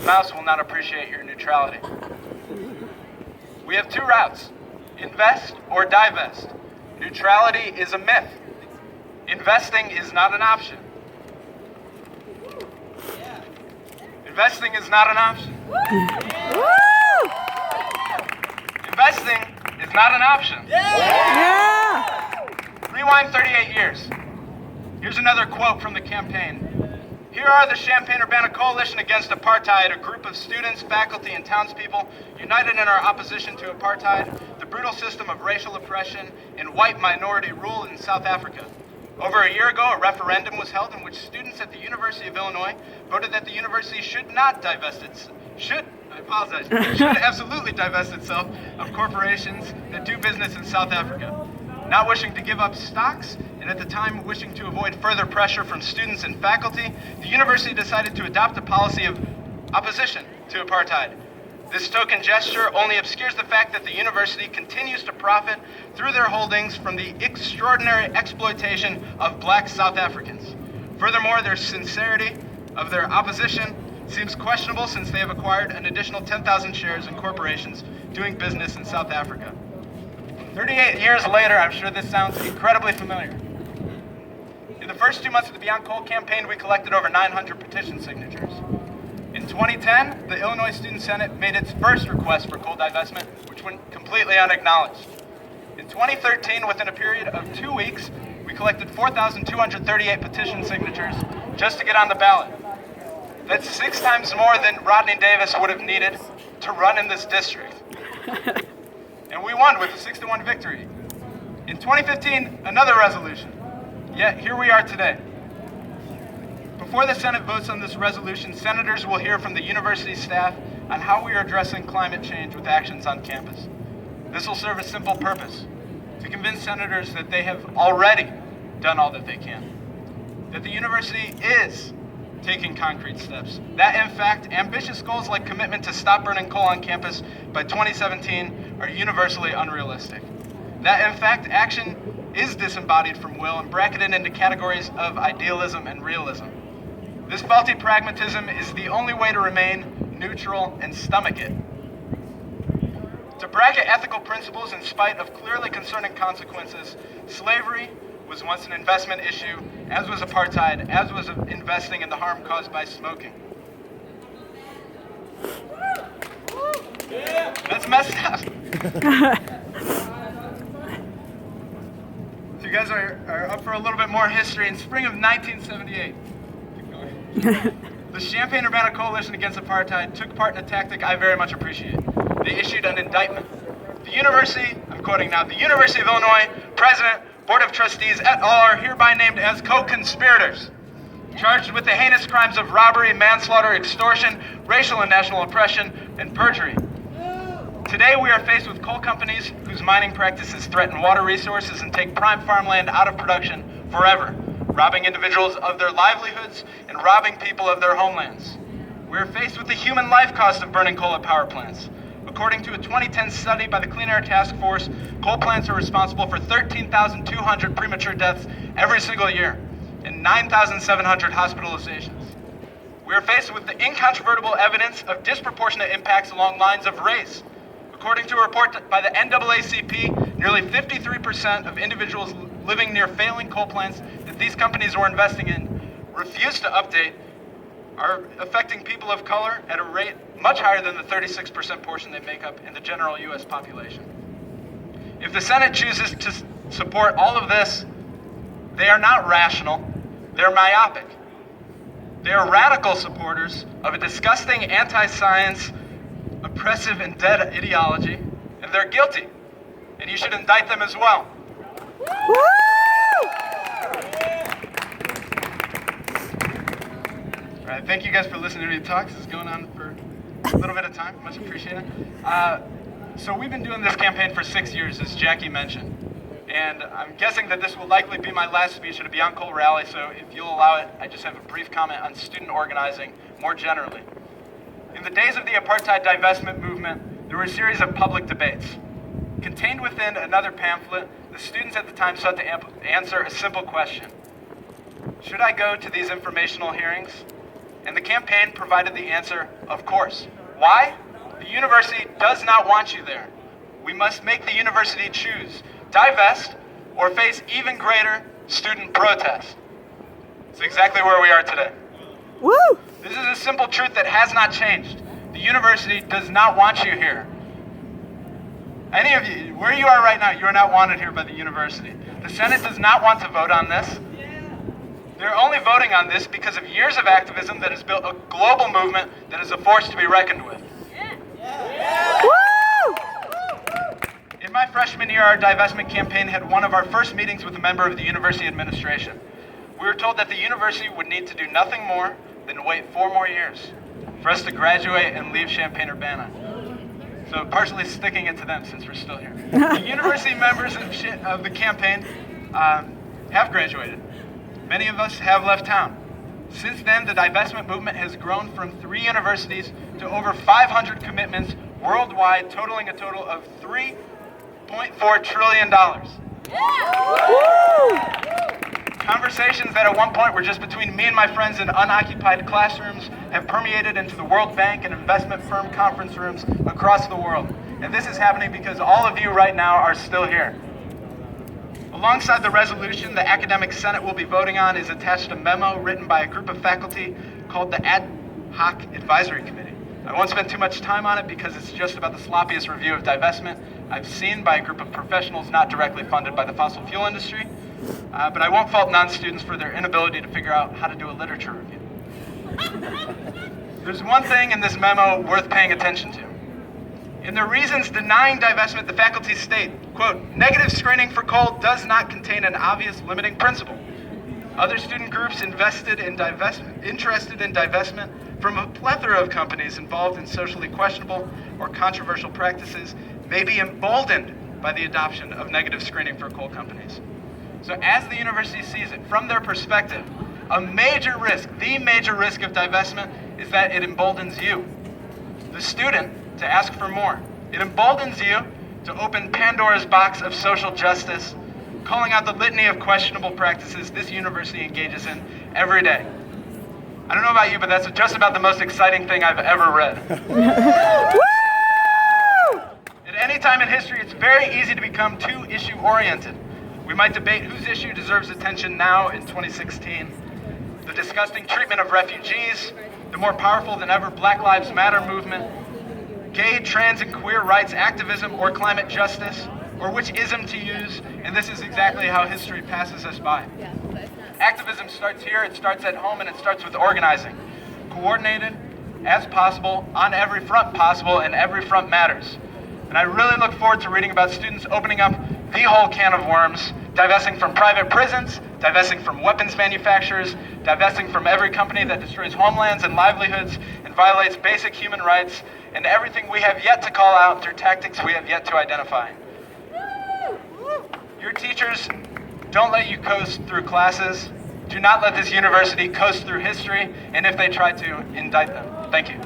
mouse will not appreciate your neutrality. We have two routes, invest or divest. Neutrality is a myth. Investing is not an option. Investing is not an option. Investing is not an option. Rewind 38 years. Here's another quote from the campaign. Here are the Champaign-Urbana Coalition Against Apartheid, a group of students, faculty, and townspeople united in our opposition to apartheid, the brutal system of racial oppression and white minority rule in South Africa. Over a year ago, a referendum was held in which students at the University of Illinois voted that the university should not divest should absolutely divest itself of corporations that do business in South Africa. Not wishing to give up stocks, and at the time wishing to avoid further pressure from students and faculty, the university decided to adopt a policy of opposition to apartheid. This token gesture only obscures the fact that the university continues to profit through their holdings from the extraordinary exploitation of black South Africans. Furthermore, their sincerity of their opposition seems questionable since they have acquired an additional 10,000 shares in corporations doing business in South Africa. 38 years later, I'm sure this sounds incredibly familiar. In the first 2 months of the Beyond Coal campaign, we collected over 900 petition signatures. In 2010, the Illinois Student Senate made its first request for coal divestment, which went completely unacknowledged. In 2013, within a period of 2 weeks, we collected 4,238 petition signatures just to get on the ballot. That's 6 times more than Rodney Davis would have needed to run in this district. And we won with a 6-1 victory. In 2015, another resolution. Yet here we are today. Before the Senate votes on this resolution, senators will hear from the university staff on how we are addressing climate change with actions on campus. This will serve a simple purpose, to convince senators that they have already done all that they can, that the university is taking concrete steps, that in fact, ambitious goals like commitment to stop burning coal on campus by 2017 are universally unrealistic, that in fact, action is disembodied from will and bracketed into categories of idealism and realism. This faulty pragmatism is the only way to remain neutral and stomach it. To bracket ethical principles in spite of clearly concerning consequences, slavery was once an investment issue, as was apartheid, as was investing in the harm caused by smoking. That's messed up. If you guys are up for a little bit more history, in spring of 1978, the Champaign-Urbana Coalition Against Apartheid took part in a tactic I very much appreciate. They issued an indictment. The university, I'm quoting now, the University of Illinois President, Board of Trustees et al. Are hereby named as co-conspirators, charged with the heinous crimes of robbery, manslaughter, extortion, racial and national oppression, and perjury. Today we are faced with coal companies whose mining practices threaten water resources and take prime farmland out of production forever, robbing individuals of their livelihoods and robbing people of their homelands. We are faced with the human life cost of burning coal at power plants. According to a 2010 study by the Clean Air Task Force, coal plants are responsible for 13,200 premature deaths every single year and 9,700 hospitalizations. We are faced with the incontrovertible evidence of disproportionate impacts along lines of race. According to a report by the NAACP, nearly 53% of individuals living near failing coal plants that these companies were investing in refuse to update are affecting people of color at a rate much higher than the 36% portion they make up in the general U.S. population. If the Senate chooses to support all of this, they are not rational, they're myopic. They are radical supporters of a disgusting anti-science, oppressive and dead ideology, and they're guilty, and you should indict them as well. All right, thank you guys for listening to me talk. This is going on for a little bit of time, much appreciated. So we've been doing this campaign for 6 years, as Jackie mentioned. And I'm guessing that this will likely be my last speech at a Beyond Coal rally, so if you'll allow it, I just have a brief comment on student organizing more generally. In the days of the apartheid divestment movement, there were a series of public debates. Contained within another pamphlet, the students at the time sought to answer a simple question. Should I go to these informational hearings? And the campaign provided the answer, of course. Why? The university does not want you there. We must make the university choose, divest, or face even greater student protest. It's exactly where we are today. Woo! This is a simple truth that has not changed. The university does not want you here. Any of you, where you are right now, you are not wanted here by the university. The Senate does not want to vote on this. They're only voting on this because of years of activism that has built a global movement that is a force to be reckoned with. Woo! In my freshman year, our divestment campaign had one of our first meetings with a member of the university administration. We were told that the university would need to do nothing more than wait 4 more years for us to graduate and leave Champaign-Urbana. So partially sticking it to them since we're still here. The university members of the campaign have graduated. Many of us have left town. Since then, the divestment movement has grown from 3 universities to over 500 commitments worldwide, totaling a total of $3.4 trillion. Conversations that at one point were just between me and my friends in unoccupied classrooms have permeated into the World Bank and investment firm conference rooms across the world. And this is happening because all of you right now are still here. Alongside the resolution the Academic Senate will be voting on is attached a memo written by a group of faculty called the Ad Hoc Advisory Committee. I won't spend too much time on it because it's just about the sloppiest review of divestment I've seen by a group of professionals not directly funded by the fossil fuel industry. But I won't fault non-students for their inability to figure out how to do a literature review. There's one thing in this memo worth paying attention to. In the reasons denying divestment, the faculty state, quote, negative screening for coal does not contain an obvious limiting principle. Other student groups interested in divestment from a plethora of companies involved in socially questionable or controversial practices may be emboldened by the adoption of negative screening for coal companies. So as the university sees it, from their perspective, the major risk of divestment is that it emboldens you, the student, to ask for more. It emboldens you to open Pandora's box of social justice, calling out the litany of questionable practices this university engages in every day. I don't know about you, but that's just about the most exciting thing I've ever read. At any time in history, it's very easy to become too issue-oriented. We might debate whose issue deserves attention now in 2016. The disgusting treatment of refugees, the more powerful than ever Black Lives Matter movement, gay, trans, and queer rights activism, or climate justice, or which ism to use, and this is exactly how history passes us by. Activism starts here, it starts at home, and it starts with organizing. Coordinated as possible, on every front possible, and every front matters. And I really look forward to reading about students opening up the whole can of worms, divesting from private prisons, divesting from weapons manufacturers, divesting from every company that destroys homelands and livelihoods and violates basic human rights, and everything we have yet to call out through tactics we have yet to identify. Your teachers don't let you coast through classes. Do not let this university coast through history, and if they try to, indict them. Thank you.